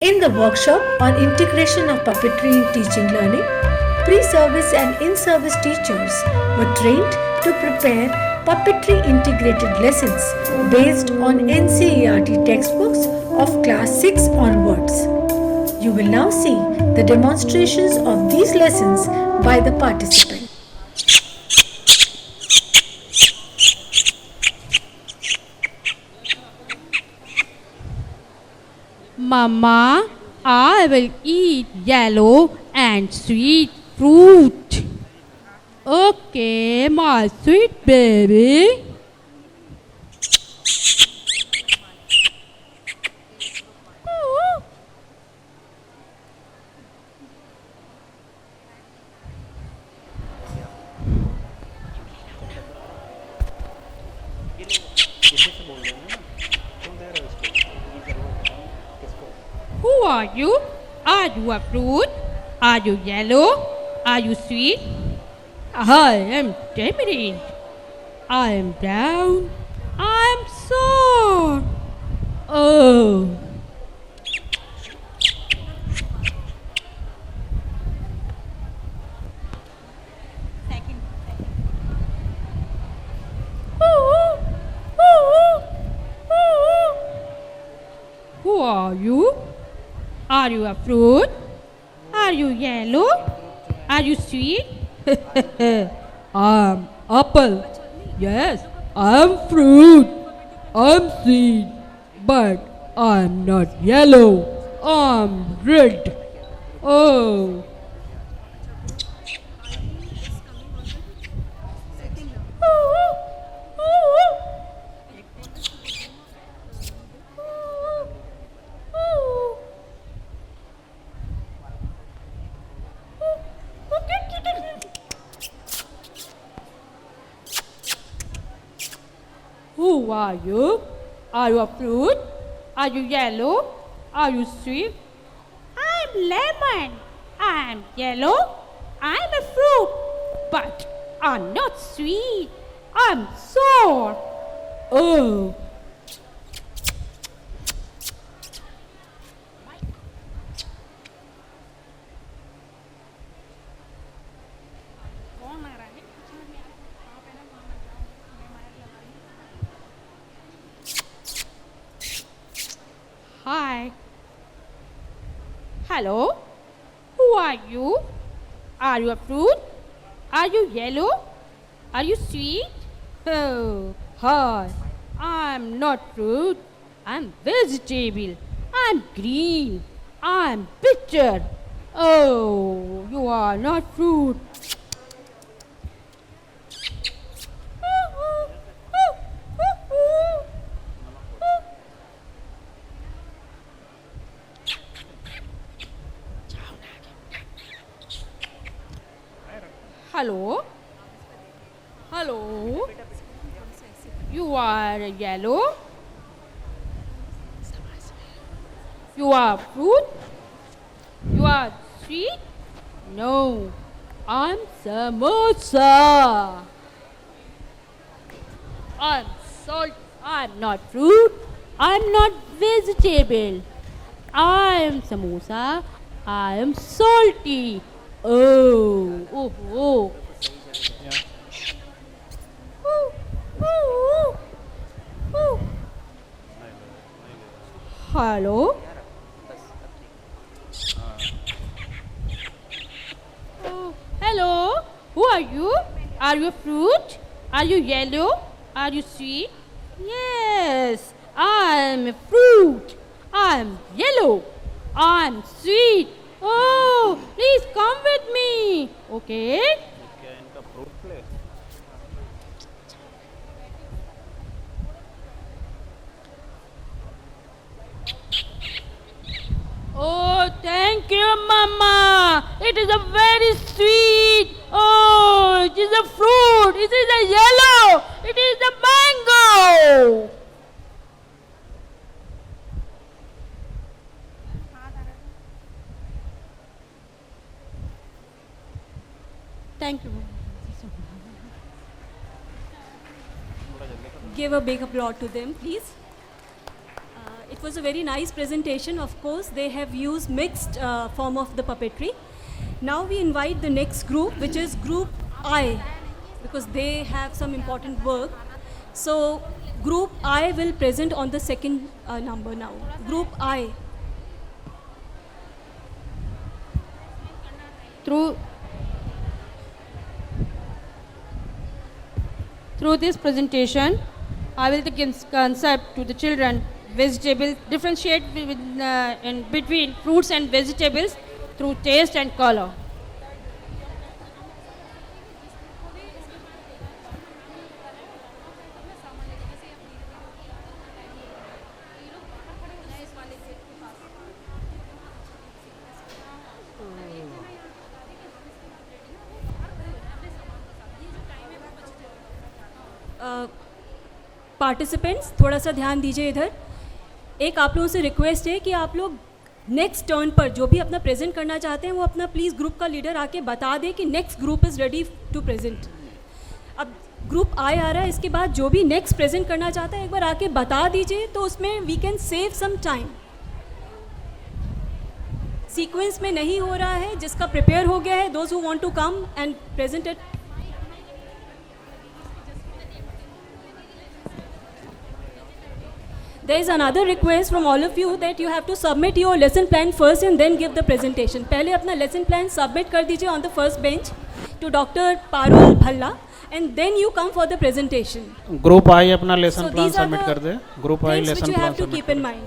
In the workshop on integration of puppetry in teaching learning, pre-service and in-service teachers were trained to prepare puppetry integrated lessons based on NCERT textbooks of class 6 onwards. You will now see the demonstrations of these lessons by the participants. Mama, I will eat yellow and sweet fruit. Okay, my sweet baby. Who are you? Are you a fruit? Are you yellow? Are you sweet? I am tamarind. I am brown. I am sour. Oh. Who are you? Are you a fruit? Are you yellow? Are you sweet? I'm apple. Yes, I'm fruit. I'm sweet. But I'm not yellow. I'm red. Oh. Who are you? Are you a fruit? Are you yellow? Are you sweet? I'm lemon. I'm yellow. I'm a fruit. But I'm not sweet. I'm sour. Oh. Hi. Hello. Who are you? Are you a fruit? Are you yellow? Are you sweet? Oh, hi. I'm not fruit. I'm vegetable. I'm green. I'm bitter. Oh, you are not fruit. Hello? Hello? You are yellow? You are fruit? You are sweet? No, I'm samosa. I'm salt. I'm not fruit. I'm not vegetable. I am samosa. I am salty. Oh, oh, oh. Ooh, ooh, ooh. Hello? Oh, hello. Who are you? Are you a fruit? Are you yellow? Are you sweet? Yes, I'm a fruit. I'm yellow. I'm sweet. Oh, please come with me. Okay? Oh, thank you, Mama. It is a very sweet. Oh, it is a fruit. It is a yellow. It is a mango. Thank you. Give a big applause to them, please. It was a very nice presentation. Of course, they have used mixed form of the puppetry. Now we invite the next group, which is Group I, because they have some important work. So Group I will present on the second number now. Group I. Through this presentation, I will give concept to the children. Vegetables differentiate in between fruits and vegetables through taste and color. Participants थोड़ा सा ध्यान दीजिए इधर. एक आप लोगों से request है कि आप लोग नेक्स्ट टर्न पर जो भी अपना प्रेजेंट करना चाहते हैं वो अपना प्लीज़ ग्रुप का लीडर आके बता दे कि next group is ready to present. अब ग्रुप आ रहा है, इसके बाद जो भी नेक्स्ट प्रेजेंट करना चाहता है एक बार आके बता दीजिए, तो उसमें we can save some time. Sequence में नहीं हो रहा है, जिसका प्रिपेयर हो गया है, those who want to come and present it. There is another request from all of you that you have to submit your lesson plan first and then give the presentation. पहले अपना lesson plan submit कर दीजिए on the first bench to Dr. Parul Bhalla and then you come for the presentation. Group I अपना lesson So plan these are submit the कर दे. Group I things which lesson you plan have to submit keep in mind.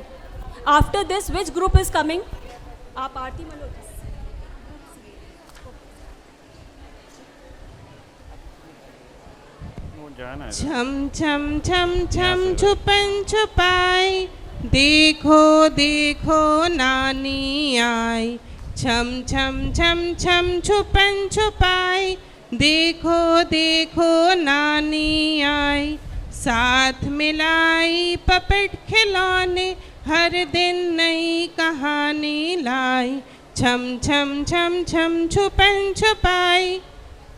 After this, which group is coming? आप आरती मल्होत्रा. छम छम छम छम छुपन छुपाई, देखो देखो नानी आई. छम छम छम छम छुपन छुपाई, देखो देखो नानी आई. साथ मिलाई पपेट खिलौने, हर दिन नई कहानी लाई. छम छम छम छम छुपन छुपाई.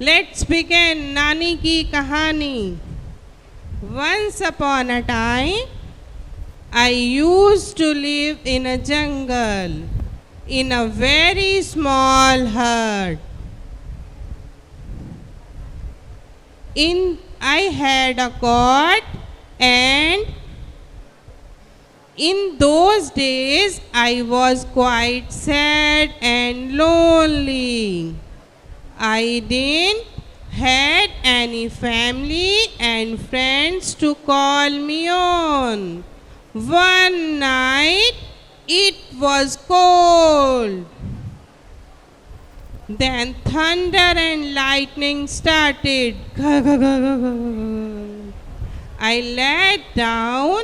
लेट्स बिगिन नानी की कहानी. Once upon a time, I used to live in a jungle, in a very small hut. I had a cot, and in those days I was quite sad and lonely. I didn't had any family and friends to call me on. One night it was cold. Then thunder and lightning started. I lay down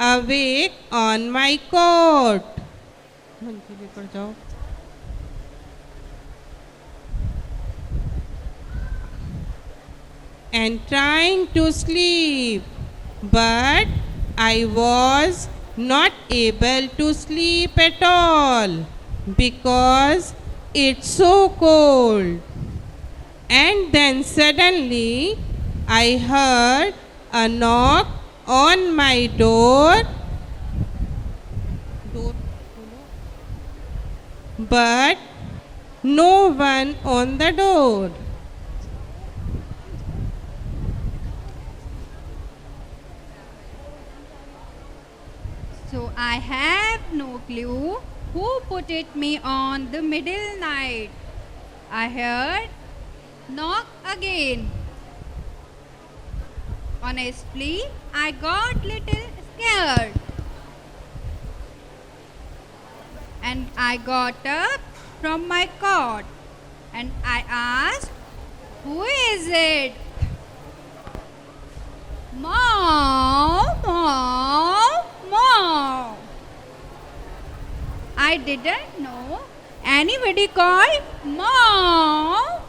awake on my cot. And trying to sleep, but I was not able to sleep at all because it's so cold. And then suddenly I heard a knock on my door. But no one on the door. So I have no clue who put it me on the middle night. I heard knock again. Honestly, I got little scared. And I got up from my cot and I asked, who is it? Mom, mom, mom. I didn't know anybody called mom.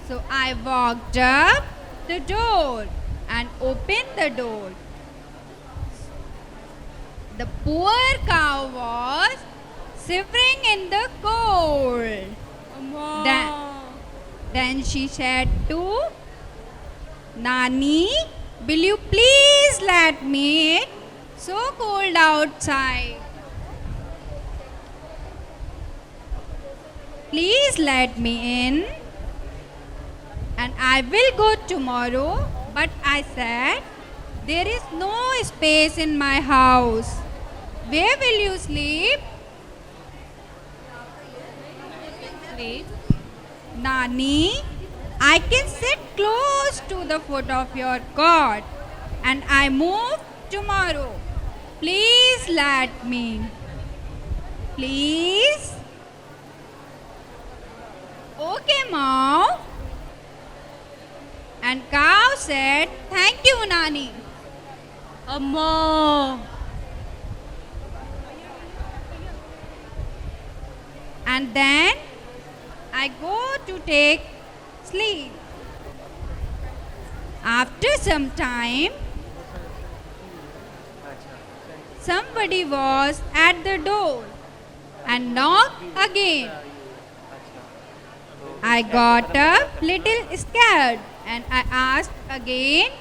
So I walked up the door and opened the door. The poor cow was shivering in the cold. Then she said to Nani, will you please let me So cold outside. Please let me in. And I will go tomorrow. But I said, there is no space in my house. Where will you sleep? Nani, I can sit close to the foot of your cot and I move tomorrow. Please let me. Please. Okay, Mom. And cow said, thank you, Nani. Amma. And then I go to take sleep. After some time, somebody was at the door and knocked again. I got up little scared and I asked again,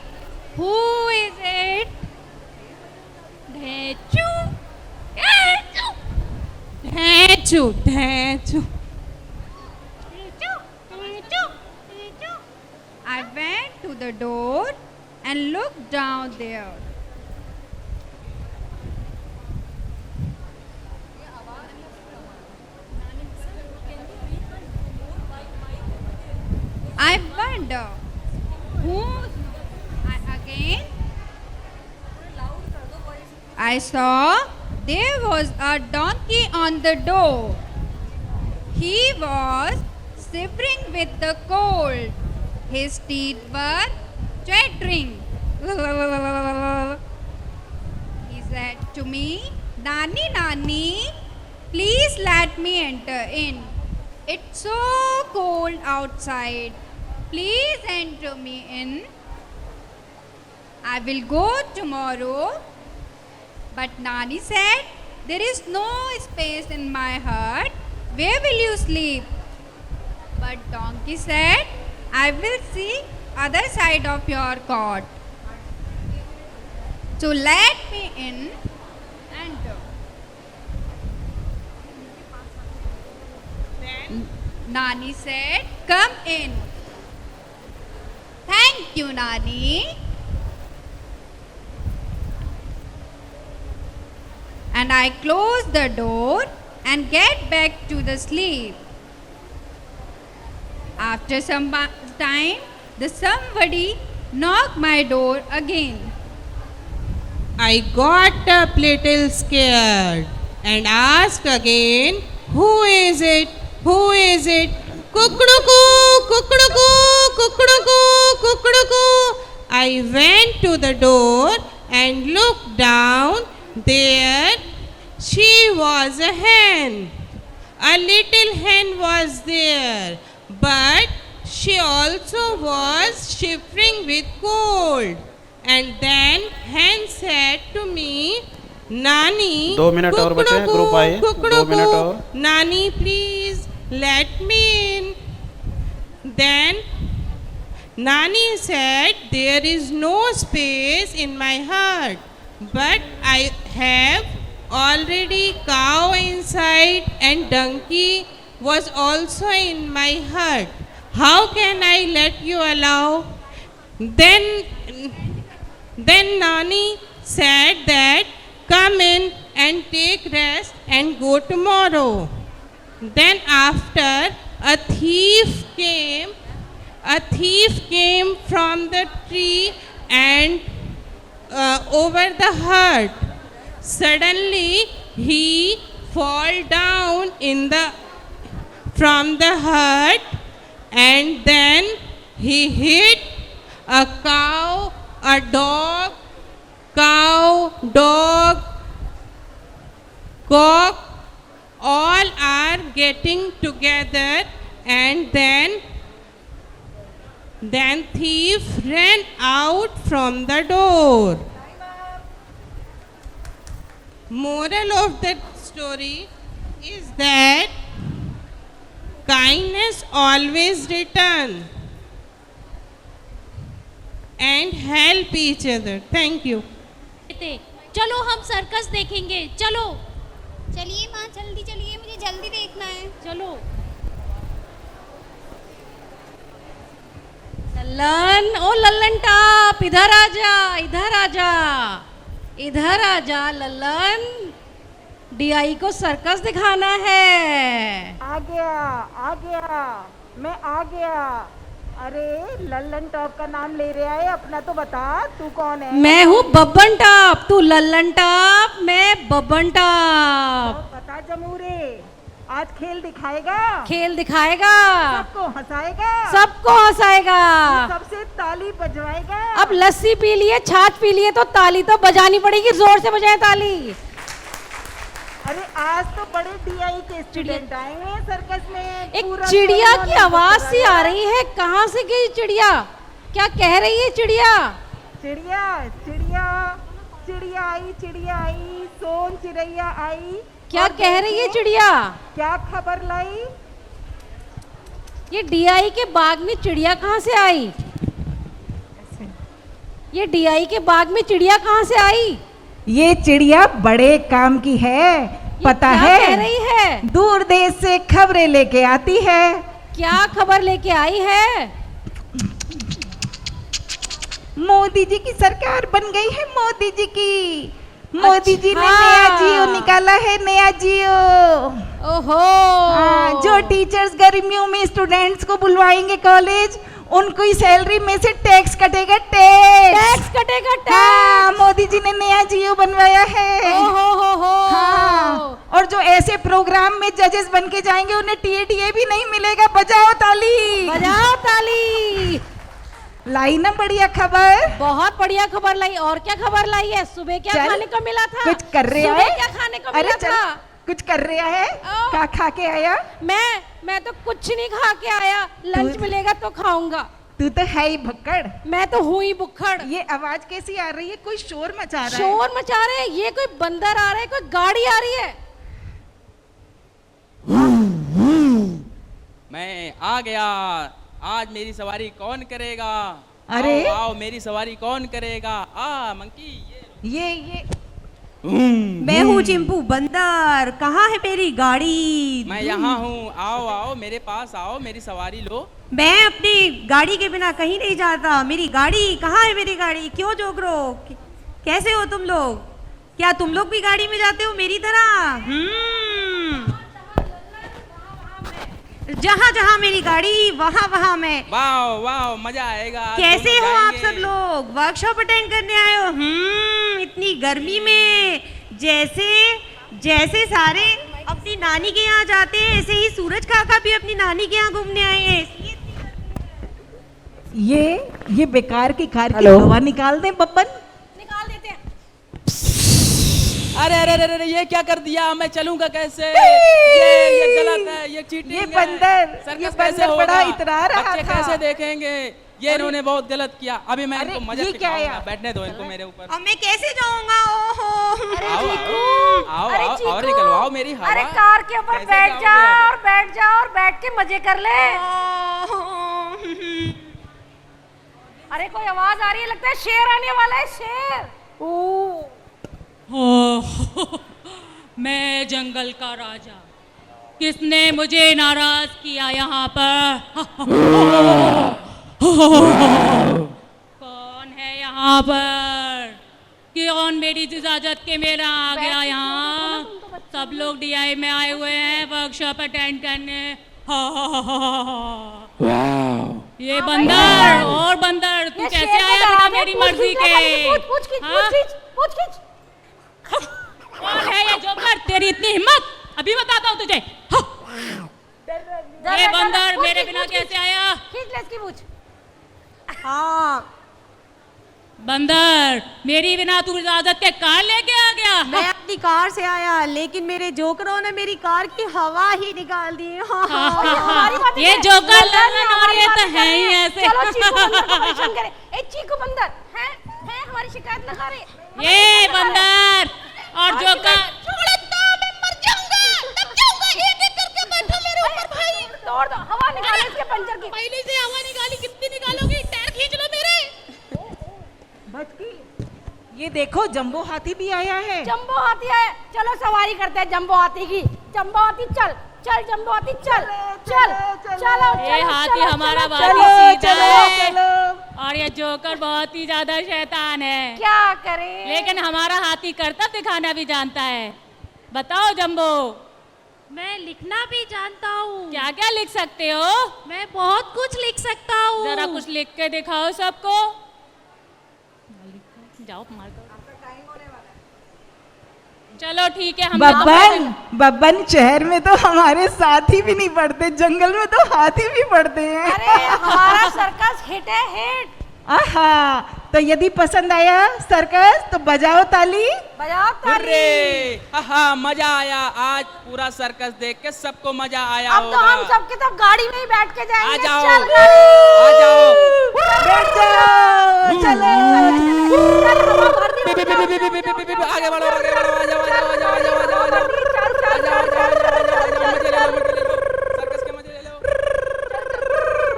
who is it? Dhechu. Dhechu, Dhechu. I went to the door and looked down there. I wonder again. I saw there was a donkey on the door. He was shivering with the cold. His teeth were chattering. He said to me, Nani, Nani, please let me enter in. It's so cold outside. Please enter me in. I will go tomorrow. But Nani said, there is no space in my hut. Where will you sleep? But donkey said, I will see other side of your cot. So let me in. Enter. Nani said, come in. Thank you, Nani. And I close the door and get back to the sleep. After some time, somebody knocked my door again. I got up little scared and asked again, who is it? Who is it? Kukuduku, kukuduku, kukuduku, kukuduku. I went to the door and looked down. There she was a hen. A little hen was there, but she also was shivering with cold. And then hen said to me, Nani, 2 minute और बचे हैं, group आए, 2 minute और। Nani, please let me in. Then Nani said, there is no space in my hut, but I have already cow inside and donkey was also in my hut. How can I let you allow? Then Nani said that come in and take rest and go tomorrow. Then after a thief came from the tree and over the hut. Suddenly he fall down from the hut, and then he hit a cow, a dog, cock, all are getting together, and then thief ran out from the door. Moral of the story is that kindness always return and help each other. Thank you. चलो हम circus देखेंगे, चलो चलिए माँ जल्दी चलिए, मुझे जल्दी देखना है। चलो। लल्लन, ओ लल्लन टाप, इधर आ जा, इधर आ जा, इधर आ जा लल्लन, डीआई को सर्कस दिखाना है। आ गया, मैं आ गया। अरे लल्लन टॉप का नाम ले रहा है, अपना तो बता, तू कौन है? मैं हूँ बब्बन टाप, तू लल्लन टाप, मैं बब्बन टाप। तो बता जमूरे, आज खेल दिखाएगा? खेल दिखाएगा, सबको हंसाएगा? सबको हंसाएगा, सबसे ताली बजवाएगा? अब लस्सी पी लिए, छाछ पी लिए, तो ताली तो बजानी पड़ेगी, जोर से बजाए ताली। अरे आज तो बड़े डीआई के स्टूडेंट आए हैं सर्कस में। एक पूरा चिड़िया सोना की ने आवाज सी सजाया। आ रही है, कहाँ से गई चिड़िया? क्या कह रही है चिड़िया? चिड़िया चिड़िया चिड़िया आई, सोन चिड़ैया आई। क्या और कह रही है देखिए, चिड़िया? क्या खबर लाई? ये डीआई के बाग में चिड़िया कहाँ से आई? ये डीआई के बाग में चिड़िया कहाँ से आई? ये चिड़िया बड़े काम की है, पता क्या है? कह रही है? दूर देश से खबरें लेके आती है। क्या खबर लेके आई है? मोदी जी की सरकार बन गई है, मोदी जी की। मोदी जी ने अच्छा। नया जियो निकाला है, नया जियो। ओहो, जो टीचर्स गर्मियों में स्टूडेंट्स को बुलवाएंगे कॉलेज, उनको सैलरी में से टैक्स कटेगा, टैक्स कटेगा, हाँ, टैक्स। मोदी जी ने नया जियो बनवाया है। ओहो हो। हाँ, और जो ऐसे प्रोग्राम में जजेस बन के जाएंगे उन्हें टीए भी नहीं मिलेगा। बजाओ ताली, बजाओ ताली। लाई ना बढ़िया खबर। बहुत बढ़िया खबर लाई। और क्या खबर लाई है? सुबह क्या चल, खाने को मिला था? कुछ कर रहा सुबह है? क्या खाने को अरे मिला चल, था? कुछ कर रहा है? ओ। क्या खा के आया? मैं तो कुछ नहीं खा के आया, लंच मिलेगा तो खाऊंगा। तू तो है ही भक्कड़। मैं तो हुई बुक्खड़। ये आवाज कैसी आ रही है? कोई शोर मचा रहा है। शोर मचा रहे हैं, ये कोई बंदर आ रहा है, कोई गाड़ी आ रही है। मैं आ गया, आज मेरी सवारी कौन करेगा? अरे? आओ, आओ मेरी सवारी कौन करेगा? आ मंकी, ये मैं हूँ चिंपू बंदर, कहाँ है मेरी गाड़ी? मैं यहाँ हूँ, आओ आओ मेरे पास आओ, मेरी सवारी लो। मैं अपनी गाड़ी के बिना कहीं नहीं जाता। मेरी गाड़ी कहाँ है? मेरी गाड़ी क्यों जोगरो? कैसे हो तुम लोग? क्या तुम लोग भी गाड़ी में जाते हो मेरी तरह? जहाँ जहाँ मेरी गाड़ी वहाँ वहाँ मैं। वाह वाह, मजा आएगा। कैसे हो दोनों आप जाएंगे। सब लोग? वर्कशॉप अटेंड करने आए हो? इतनी गर्मी में जैसे सारे अपनी नानी के यहाँ जाते हैं, ऐसे ही सूरज काका भी अपनी नानी के यहाँ घूमने आए हैं। ये बेकार की कार की हवा निकाल दे बब्बन। निकाल देते हैं। अरे अरे अरे अरे, ये क्या कर दिया? मैं चलूंगा कैसे? ये गलत है, ये चीटिंग ये है। बंदर, सर्कस ये कैसे बंदर होगा? बड़ा इतरा रहा बच्चे था। कैसे देखेंगे? ये इन्होंने बहुत गलत किया। अभी मैं अरे, इनको मजा ये क्या है सिखाऊंगा। यार? बैठने दो इनको मेरे ऊपर। अब मैं कैसे जाऊंगा? ओहो, आओ आओ आओ आओ, और निकलवाओ मेरी हवा। अरे कार के ऊपर कैसे बैठ जाओगे जा अब? और बैठ जा और बैठ के मजे कर ले। अरे कोई आवाज आ रही है, लगता है शेर आने वाला है, शेर। मैं जंगल का राजा, किसने मुझे नाराज किया यहाँ पर? कौन है यहाँ पर? कौन मेरी इजाजत के मेरा आ गया यहाँ? सब लोग डीआई में आए हुए हैं वर्कशॉप अटेंड करने। ये बंदर और बंदर, तू कैसे आया बिना मेरी मर्जी के? हाँ? कौन है ये जोकर? तेरी इतनी हिम्मत? अभी बताता हूँ तुझे। ये बंदर मेरे बिना कैसे आया? खींच ले इसकी पूछ। हाँ, बंदर, मेरी बिना तू इजाजत के कार लेके आ गया? मैं अपनी कार से आया, लेकिन मेरे जोकरों ने मेरी कार की हवा ही निकाल दी। ये जोकर लल्लन और ये तो है ही ऐसे। चलो चीकू बंदर को परेशान करे। ए चीकू बंदर, हैं हमारी शिकायत लगा रहे। ये बंदर और जोकर। तोड़ दो, हवा निकालो इसके पंचर की। पहले से हवा निकाली, कितनी निकालोगी? टायर खींच लो मेरे। बच गई। ये देखो जंबो हाथी भी आया है। जंबो हाथी है, चलो सवारी करते हैं जंबो हाथी की। जंबो हाथी चल चल, जंबो हाथी चल चल चलो। ये हाथी हमारा बहुत चलो, ही सीधा चलो, है चलो। और ये जोकर बहुत ही ज्यादा शैतान है। क्या करें? लेकिन हमारा हाथी कर्तव्य दिखाना भी जानता है। बताओ जंबो, मैं लिखना भी जानता हूँ। क्या क्या लिख सकते हो? मैं बहुत कुछ लिख सकता हूँ। जरा कुछ लिख के दिखाओ सबको। जाओ मार दो। चलो ठीक है, हम बब्बन शहर में तो हमारे साथी भी नहीं पढ़ते, जंगल में तो हाथी भी पढ़ते हैं। अरे हमारा सर्कस हिट है, हिट। आहा, तो यदि पसंद आया सर्कस तो बजाओ ताली। बजाओ ताली। अरे हाँ, मजा आया। आज पूरा सर्कस देख के सबको मजा आया अब तो हम सबके सब गाड़ी में ही बैठ के जाएंगे। आ जाओ, चल गाड़ी। आ जाओ, बैठ जाओ, चलो। आगे बढ़ो, आगे बढ़ो, आ जाओ, आ जाओ, आ जाओ, आ जाओ, आ जाओ, आ जाओ, मजे ले लो, मजे ले लो, सर्कस के मजे ले लो।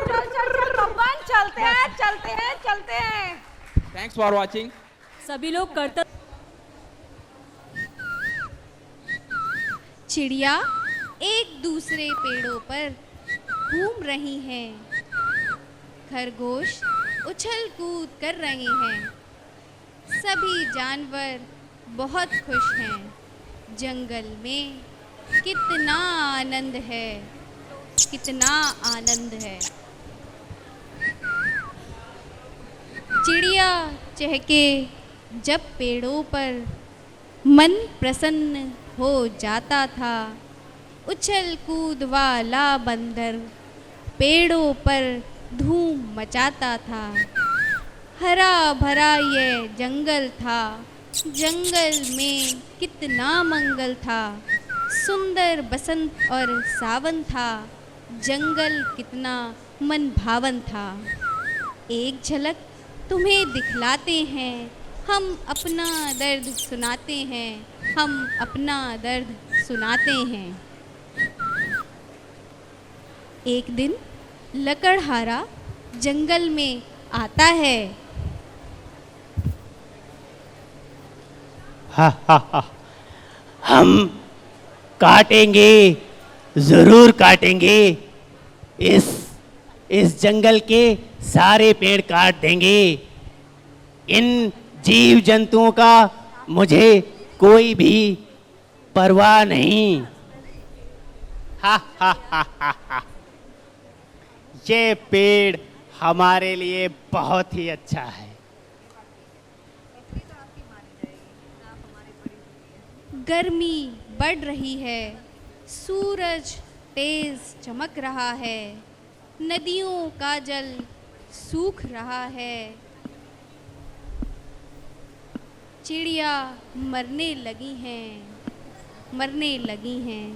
चल चल चल बब्बन, चलते हैं चलते हैं चलते हैं। Thanks for watching. सभी लोग कर्तव्य। चिड़िया एक दूसरे पेड़ों पर घूम रही हैं। खरगोश उछल कूद कर रहे हैं। सभी जानवर बहुत खुश हैं। जंगल में कितना आनंद है, कितना आनंद है। चिड़िया चहके जब पेड़ों पर, मन प्रसन्न हो जाता था। उछल कूद वाला बंदर पेड़ों पर धूम मचाता था। हरा भरा ये जंगल था, जंगल में कितना मंगल था। सुंदर बसंत और सावन था, जंगल कितना मन भावन था। एक झलक तुम्हें दिखलाते हैं, हम अपना दर्द सुनाते हैं, हम अपना दर्द सुनाते हैं। एक दिन लकड़हारा जंगल में आता है। हम काटेंगे, जरूर काटेंगे। इस जंगल के सारे पेड़ काट देंगे। इन जीव जंतुओं का मुझे कोई भी परवाह नहीं। हा हा हा हा हा। ये पेड़ हमारे लिए बहुत ही अच्छा है। गर्मी बढ़ रही है, सूरज तेज चमक रहा है, नदियों का जल सूख रहा है। चिड़िया मरने लगी हैं, मरने लगी हैं।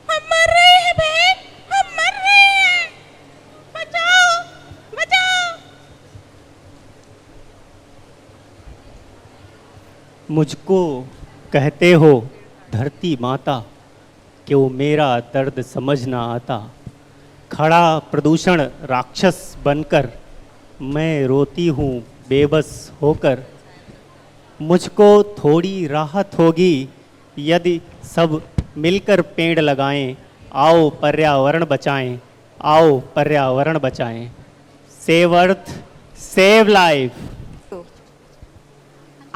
हम मर रहे हैं बहन, हम मर रहे हैं, बचाओ बचाओ। मुझको कहते हो धरती माता, क्यों मेरा दर्द समझ ना आता। खड़ा प्रदूषण राक्षस बनकर मैं रोती हूँ बेबस होकर। मुझको थोड़ी राहत होगी यदि सब मिलकर पेड़ लगाएं। आओ पर्यावरण बचाएं, आओ पर्यावरण बचाएं। Save earth, save life.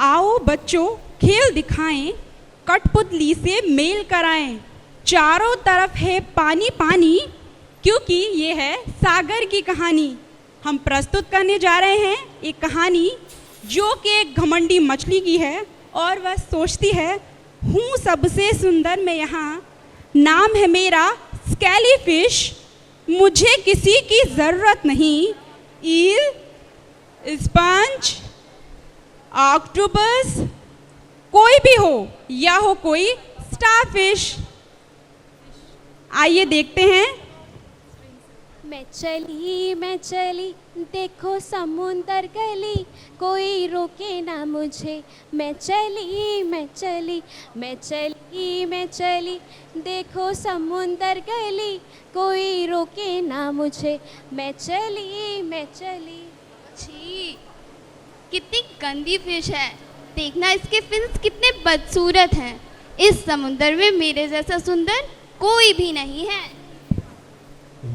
आओ बच्चों खेल दिखाएं, कठपुतली से मेल कराएं। चारों तरफ है पानी पानी, क्योंकि ये है सागर की कहानी। हम प्रस्तुत करने जा रहे हैं एक कहानी जो कि एक घमंडी मछली की है और वह सोचती है, हूँ सबसे सुंदर मैं यहाँ, नाम है मेरा स्केली फिश, मुझे किसी की ज़रूरत नहीं। ईल, स्पंज, ऑक्टोपस, कोई भी हो या हो कोई स्टारफिश। आइए देखते हैं। मैं चली देखो समुंदर गली, कोई रोके ना मुझे। मैं चली देखो समुंदर गली, कोई रोके ना मुझे। मैं चली। छी, कितनी गंदी फिश है। देखना इसके फिन्स कितने बदसूरत हैं। इस समुंदर में मेरे जैसा सुंदर कोई भी नहीं है।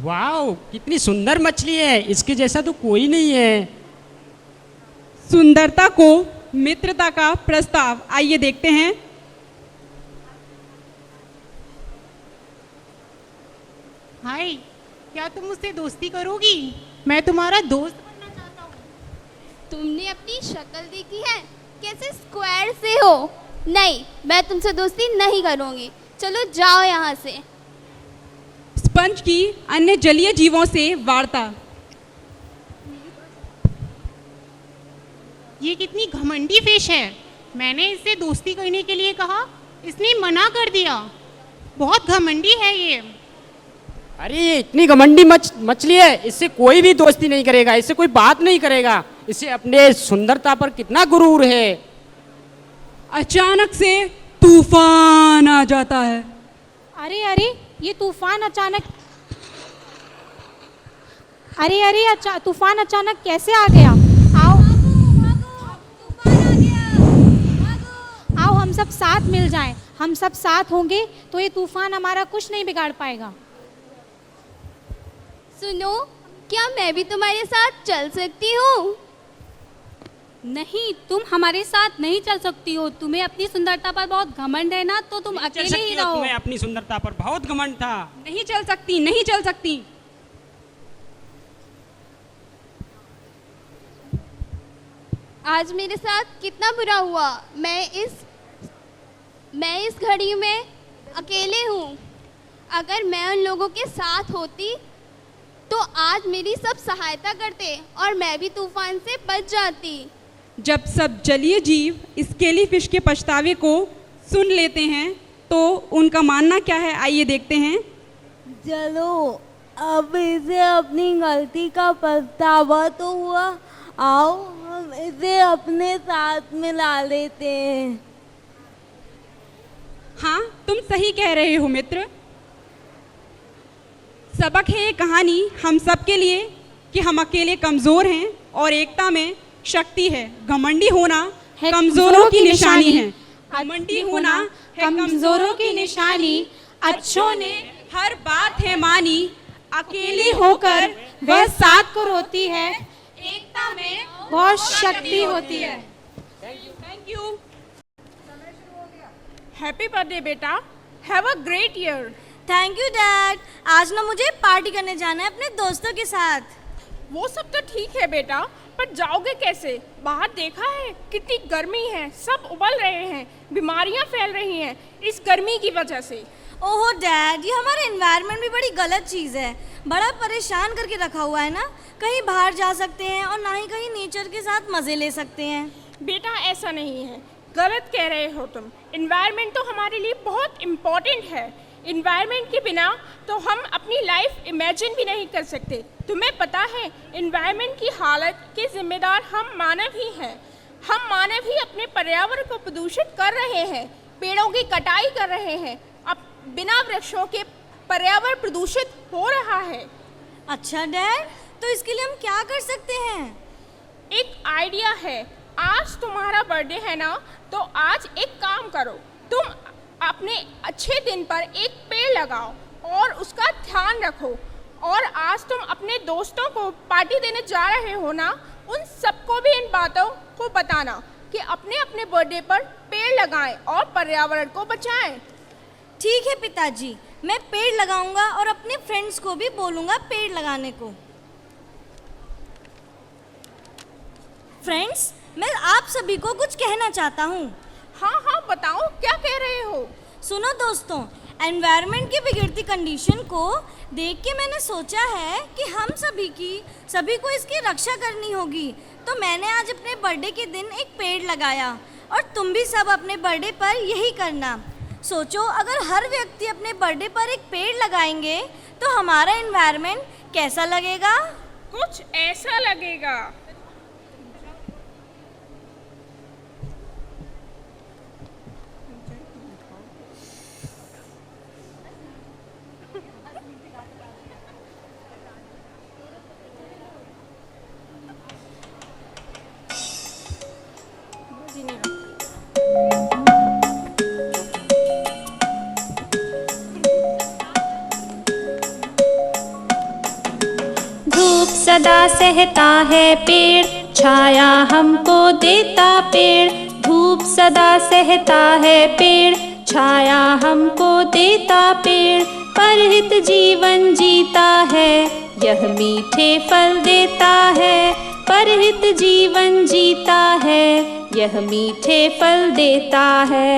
वाओ, कितनी सुंदर मछली है, इसके जैसा तो कोई नहीं है। सुंदरता को मित्रता का प्रस्ताव, आइए देखते हैं। हाय, क्या तुम मुझसे दोस्ती करोगी? मैं तुम्हारा दोस्त बनना चाहता हूँ। तुमने अपनी शक्ल देखी है, कैसे स्क्वायर से हो। नहीं, मैं तुमसे दोस्ती नहीं करूँगी, चलो जाओ यहाँ से। स्पंज की अन्य जलीय जीवों से वार्ता। ये कितनी घमंडी फिश है। मैंने इससे दोस्ती करने के लिए कहा, इसने मना कर दिया। बहुत घमंडी है ये। अरे ये इतनी घमंडी मछली है, इससे कोई भी दोस्ती नहीं करेगा, इससे कोई बात नहीं करेगा। इसे अपने सुंदरता पर कितना गुरूर है। अचानक से तूफान आ जाता है। अरे ये तूफान अचानक तूफान अचानक कैसे आ गया? आओ हम सब साथ मिल जाएं। हम सब साथ होंगे तो ये तूफान हमारा कुछ नहीं बिगाड़ पाएगा। सुनो, क्या मैं भी तुम्हारे साथ चल सकती हूँ? नहीं, तुम हमारे साथ नहीं चल सकती हो। तुम्हें अपनी सुंदरता पर बहुत घमंड है ना, तो तुम अकेले ही रहो। तुम्हें अपनी सुंदरता पर बहुत घमंड था। नहीं चल सकती। आज मेरे साथ कितना बुरा हुआ। मैं इस घड़ी में अकेले हूँ। अगर मैं उन लोगों के साथ होती तो आज मेरी सब सहायता करते और मैं भी तूफान से बच जाती। जब सब जलीय जीव स्केली फिश के पछतावे को सुन लेते हैं तो उनका मानना क्या है, आइए देखते हैं। चलो अब इसे अपनी गलती का पछतावा तो हुआ, आओ हम इसे अपने साथ मिला लेते हैं। हाँ, तुम सही कह रहे हो मित्र। सबक है ये कहानी हम सब के लिए कि हम अकेले कमज़ोर हैं और एकता में शक्ति है। घमंडी होना कमज़ोरों की निशानी है। घमंडी होना है कमज़ोरों की निशानी। अच्छों ने हर बात है मानी, अकेली होकर वह साथ को रोती है। एकता में बहुत शक्ति होती है। Thank you. हैप्पी बर्थडे बेटा, have a great year. Thank you dad. आज ना मुझे पार्टी करने जाना है अपने दोस्तों के साथ। वो सब तो ठीक है बेटा, पर जाओगे कैसे? बाहर देखा है कितनी गर्मी है, सब उबल रहे हैं, बीमारियां फैल रही हैं इस गर्मी की वजह से। ओहो डैड, ये हमारे एनवायरनमेंट भी बड़ी गलत चीज़ है। बड़ा परेशान करके रखा हुआ है ना। कहीं बाहर जा सकते हैं और ना ही कहीं नेचर के साथ मज़े ले सकते हैं। बेटा ऐसा नहीं है, गलत कह रहे हो तुम। एनवायरनमेंट तो हमारे लिए बहुत इम्पोर्टेंट है। इन्वायरमेंट के बिना तो हम अपनी लाइफ इमेजिन भी नहीं कर सकते। तुम्हें पता है इन्वायरमेंट की हालत के जिम्मेदार हम मानव ही हैं। हम मानव ही अपने पर्यावरण को प्रदूषित कर रहे हैं, पेड़ों की कटाई कर रहे हैं। अब बिना वृक्षों के पर्यावरण प्रदूषित हो रहा है। अच्छा डैड, तो इसके लिए हम क्या कर सकते हैं? एक आइडिया है। आज तुम्हारा बर्थडे है ना, तो आज एक काम करो, तुम अपने अच्छे दिन पर एक पेड़ लगाओ और उसका ध्यान रखो। और आज तुम अपने दोस्तों को पार्टी देने जा रहे हो ना, उन सबको भी इन बातों को बताना कि अपने अपने बर्थडे पर पेड़ लगाएं और पर्यावरण को बचाएं। ठीक है पिताजी, मैं पेड़ लगाऊंगा और अपने फ्रेंड्स को भी बोलूंगा पेड़ लगाने को। फ्रेंड्स, मैं आप सभी को कुछ कहना चाहता हूँ। हाँ बताओ, क्या कह रहे हो? सुनो दोस्तों, एनवायरनमेंट की बिगड़ती कंडीशन को देख के मैंने सोचा है कि हम सभी को इसकी रक्षा करनी होगी। तो मैंने आज अपने बर्थडे के दिन एक पेड़ लगाया और तुम भी सब अपने बर्थडे पर यही करना। सोचो, अगर हर व्यक्ति अपने बर्थडे पर एक पेड़ लगाएंगे तो हमारा एनवायरनमेंट कैसा लगेगा? कुछ ऐसा लगेगा। धूप सदा सहता है पेड़, छाया हमको देता पेड़। धूप सदा सहता है पेड़, छाया हमको देता पेड़। परहित जीवन जीता है, यह मीठे फल देता है। परहित जीवन जीता है, यह मीठे फल देता है।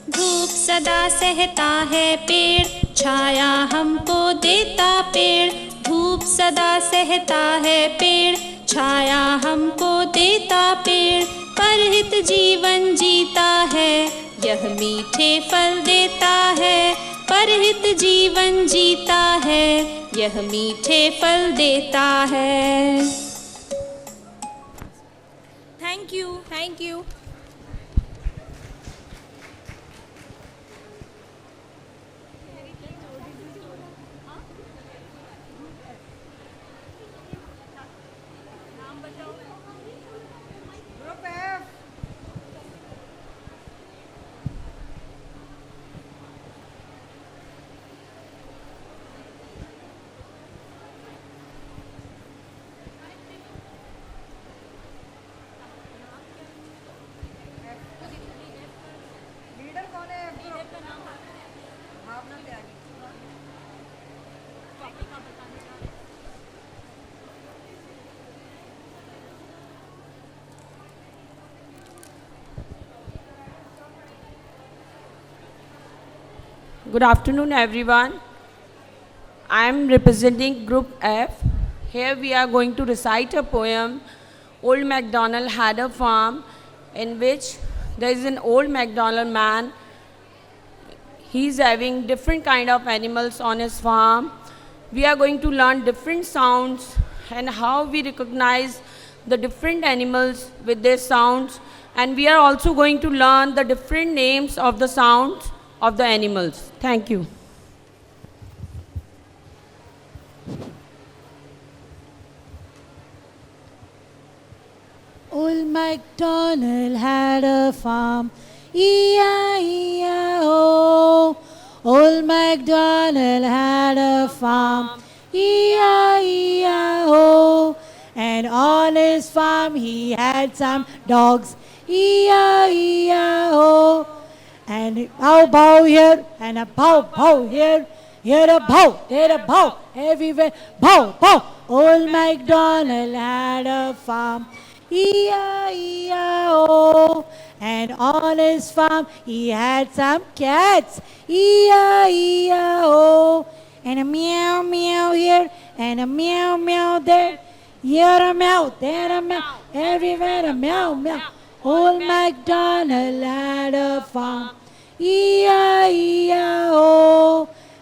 धूप सदा सहता है पेड़, छाया हमको देता पेड़। धूप सदा सहता है पेड़, छाया हमको देता पेड़। परहित जीवन जीता है, यह मीठे फल देता है। परहित जीवन जीता है, यह मीठे फल देता है। Thank you. Thank you. Good afternoon, everyone. I am representing Group F. Here we are going to recite a poem, Old MacDonald Had a Farm, in which there is an old MacDonald man. He's having different kind of animals on his farm. We are going to learn different sounds and how we recognize the different animals with their sounds. And we are also going to learn the different names of the sounds of the animals. Thank you. Old MacDonald had a farm, E-I-E-I-O. Old MacDonald had a farm, E-I-E-I-O. And on his farm he had some dogs, E-I-E-I-O. And a bow bow here, and a bow bow here. Here a bow, there a bow, everywhere bow bow. Old MacDonald had a farm, E-I-E-I-O. And on his farm he had some cats, E-I-E-I-O. And a meow meow here, and a meow meow there. Here a meow, there a meow, everywhere a meow meow. Old MacDonald had a farm, E-I-E-I-O.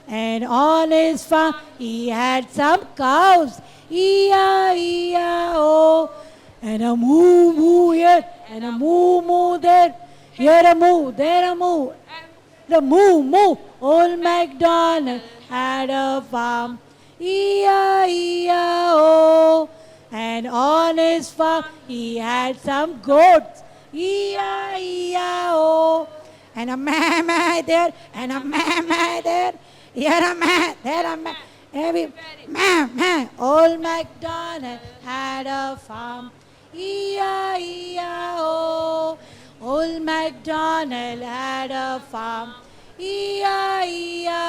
And on his farm he had some cows, E-I-E-I-O. And a moo moo here, and a moo moo there. Here a moo, there a moo, the moo moo. Old MacDonald had a farm, E-I-E-I-O. And on his farm he had some goats, E-I-E-I-O. And a meh there, and a meh there. Here a meh, there a meh, every meh. Old MacDonald had a farm, E-I-E-I-O. Old MacDonald had a farm, E-I-E-I-O.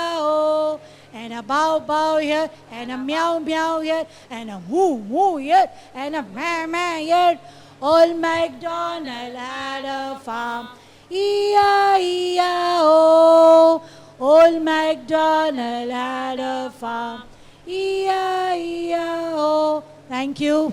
And a bow bow here, and a meow meow here, and a moo moo here, and a meh here. Old MacDonald had a farm, E-I-E-I-O. Old MacDonald had a farm, E-I-E-I-O. Thank you.